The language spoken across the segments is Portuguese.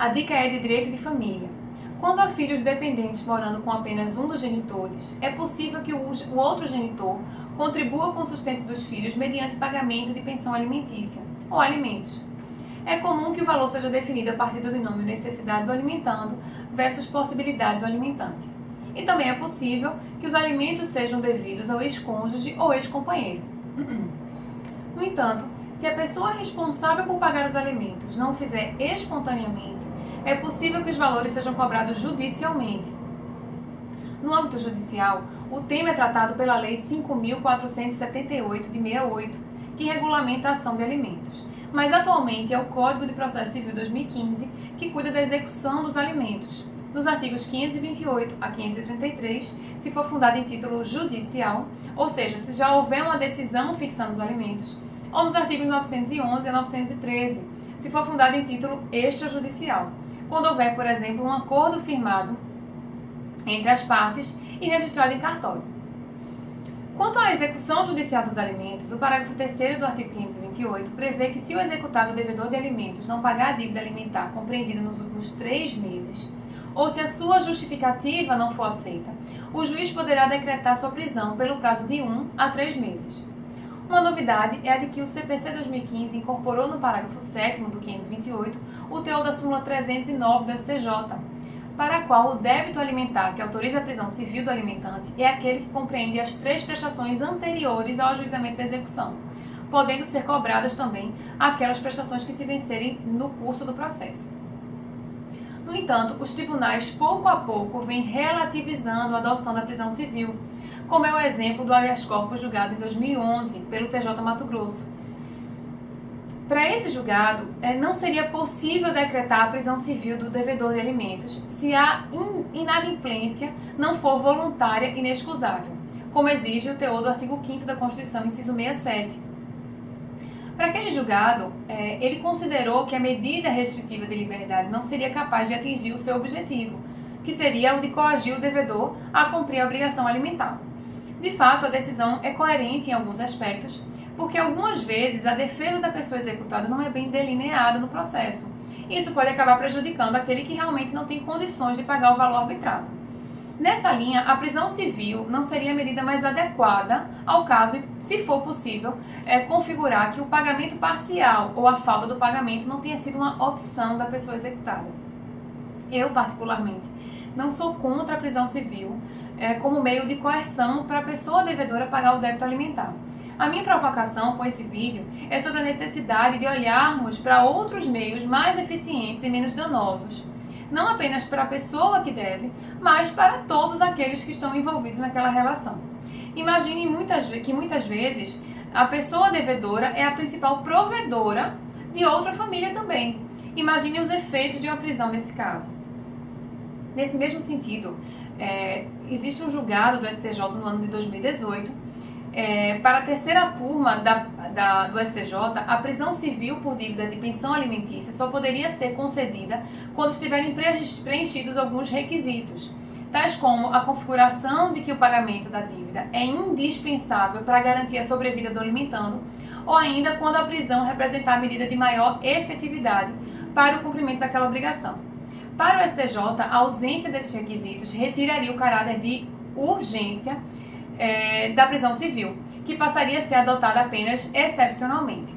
A dica é de direito de família. Quando há filhos dependentes morando com apenas um dos genitores, é possível que o outro genitor contribua com o sustento dos filhos mediante pagamento de pensão alimentícia ou alimentos. É comum que o valor seja definido a partir do binômio necessidade do alimentando versus possibilidade do alimentante. E também é possível que os alimentos sejam devidos ao ex-cônjuge ou ex-companheiro. No entanto, se a pessoa responsável por pagar os alimentos não o fizer espontaneamente, é possível que os valores sejam cobrados judicialmente. No âmbito judicial, o tema é tratado pela Lei 5.478 de 68, que regulamenta a ação de alimentos. Mas atualmente é o Código de Processo Civil 2015 que cuida da execução dos alimentos. Nos artigos 528 a 533, se for fundado em título judicial, ou seja, se já houver uma decisão fixando os alimentos, ou nos artigos 911 a 913, se for fundado em título extrajudicial, quando houver, por exemplo, um acordo firmado entre as partes e registrado em cartório. Quanto à execução judicial dos alimentos, o parágrafo 3º do artigo 528 prevê que se o executado devedor de alimentos não pagar a dívida alimentar compreendida nos últimos 3 meses, ou se a sua justificativa não for aceita, o juiz poderá decretar sua prisão pelo prazo de 1 a 3 meses. Uma novidade é a de que o CPC 2015 incorporou no parágrafo 7º do 528 o teor da súmula 309 do STJ, para a qual o débito alimentar que autoriza a prisão civil do alimentante é aquele que compreende as 3 prestações anteriores ao ajuizamento da execução, podendo ser cobradas também aquelas prestações que se vencerem no curso do processo. No entanto, os tribunais pouco a pouco vêm relativizando a adoção da prisão civil, como é o exemplo do habeas corpus julgado em 2011 pelo TJ Mato Grosso. Para esse julgado, não seria possível decretar a prisão civil do devedor de alimentos se a inadimplência não for voluntária e inexcusável, como exige o teor do artigo 5º da Constituição, inciso 67. Para aquele julgado, ele considerou que a medida restritiva de liberdade não seria capaz de atingir o seu objetivo, que seria o de coagir o devedor a cumprir a obrigação alimentar. De fato, a decisão é coerente em alguns aspectos, porque algumas vezes a defesa da pessoa executada não é bem delineada no processo. Isso pode acabar prejudicando aquele que realmente não tem condições de pagar o valor arbitrado. Nessa linha, a prisão civil não seria a medida mais adequada ao caso e, se for possível, configurar que o pagamento parcial ou a falta do pagamento não tenha sido uma opção da pessoa executada. Eu, particularmente, não sou contra a prisão civil como meio de coerção para a pessoa devedora pagar o débito alimentar. A minha provocação com esse vídeo é sobre a necessidade de olharmos para outros meios mais eficientes e menos danosos, não apenas para a pessoa que deve, mas para todos aqueles que estão envolvidos naquela relação. Imagine que muitas vezes a pessoa devedora é a principal provedora de outra família também. Imagine os efeitos de uma prisão nesse caso. Nesse mesmo sentido, existe um julgado do STJ no ano de 2018. Para a terceira turma do STJ, a prisão civil por dívida de pensão alimentícia só poderia ser concedida quando estiverem preenchidos alguns requisitos, tais como a configuração de que o pagamento da dívida é indispensável para garantir a sobrevida do alimentando, ou ainda quando a prisão representar a medida de maior efetividade para o cumprimento daquela obrigação. Para o STJ, a ausência desses requisitos retiraria o caráter de urgência da prisão civil, que passaria a ser adotada apenas excepcionalmente.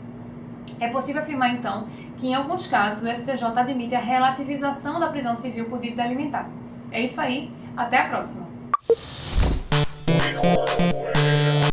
É possível afirmar, então, que em alguns casos o STJ admite a relativização da prisão civil por dívida alimentar. É isso aí, até a próxima!